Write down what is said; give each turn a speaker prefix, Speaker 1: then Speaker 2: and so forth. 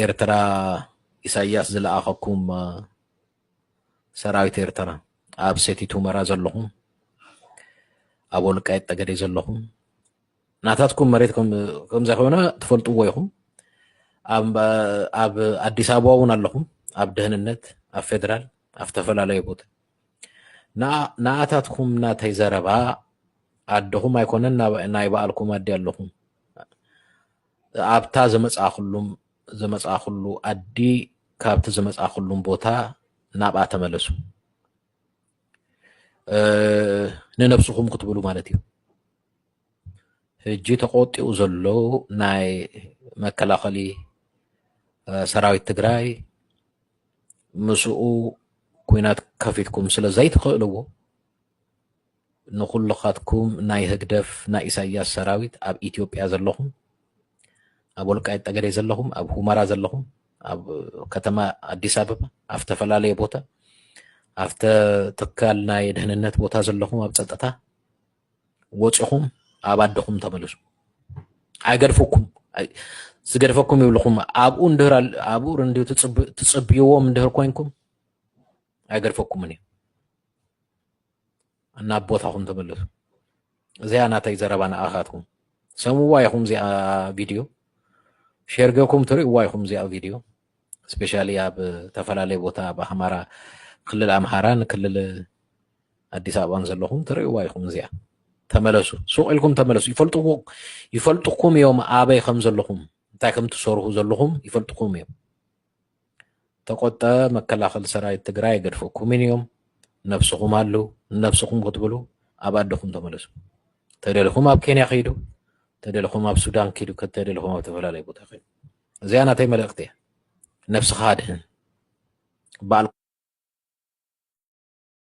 Speaker 1: ኤርትራ ኢሳያስ ዝለኣኸኩም ሰራዊት ኤርትራ ኣብ ሰቲት ሁመራ ዘለኹም ኣብ ወልቃይት ጠገዴ ዘለኹም ናታትኩም መሬት ከም ዘይኮነ ትፈልጥዎ ኢኹም ኣብ ኣዲስ ኣበባ እውን ኣለኹም ኣብ ድህንነት ኣብ ፌደራል ኣብ ተፈላለየ ቦታ ንኣታትኩም ናተይ ዘረባ ኣድኹም ኣይኮነን ናይ በዓልኩም ኣዲ ኣለኹም ኣብታ ዘመጻኹሉ ኣዲ ካብቲ ዘመጻኹሉም ቦታ ናብኣ ተመለሱ ንነፍስኹም ክትብሉ ማለት እዩ ሕጂ ተቆጢኡ ዘሎ ናይ መከላኸሊ ሰራዊት ትግራይ ምስኡ ኩናት ከፊትኩም ስለ ዘይትኽእልዎ ንኹልኻትኩም ናይ ህግደፍ ናይ ኢሳያስ ሰራዊት ኣብ ኢትዮጵያ ዘለኹም ኣብ ወልቃይት ጠገዴ ዘለኹም ኣብ ሁመራ ዘለኹም ኣብ ከተማ ኣዲስ አበባ ኣብ ተፈላለየ ቦታ ኣብ ትካል ናይ ድህንነት ቦታ ዘለኹም ኣብ ፀጥታ ወፂኹም ኣብ ኣድኹም ተመለሱ ኣይገድፈኩም ዝገድፈኩም ይብልኹም ኣብኡ እንድህር ትፅብይዎም እንድህር ኮይንኩም ኣይገድፈኩምን እዩ ናብ ቦታኹም ተመለሱ እዚኣ ናተይ ዘረባ ንኣኻትኩም ሰምዋ ኢኹም እዚኣ ቪድዮ ሼር ገይርኩም ትርእይዋ ኢኹም እዚኣ ቪድዮ ስፔሻሊ ኣብ ተፈላለየ ቦታ ኣብ ኣምሓራ ክልል ኣምሓራን ክልል ኣዲስ ኣበባን ዘለኹም ትርእይዋ ኢኹም እዚኣ ተመለሱ ሱቕ ኢልኩም ተመለሱ ይፈልጡኩም እዮም ኣበይ ከም ዘለኹም እንታይ ከም ትሰርሑ ዘለኹም ይፈልጡኩም እዮም ተቆጠ መከላኸሊ ሰራዊት ትግራይ ኣይገድፈኩምን እዮም ነፍስኹም ኣለው ነፍስኹም ክትብሉ ኣብ ኣድኹም ተመለሱ ተደልኹም ኣብ ኬንያ ከይዱ ተደልኹም ኣብ ሱዳን ከይዱ ከተደልኹም ኣብ ተፈላለየ ቦታ ከይዱ እዚኣ ናተይ መልእኽቲ እያ ነፍስኻ ኣድህን በዓል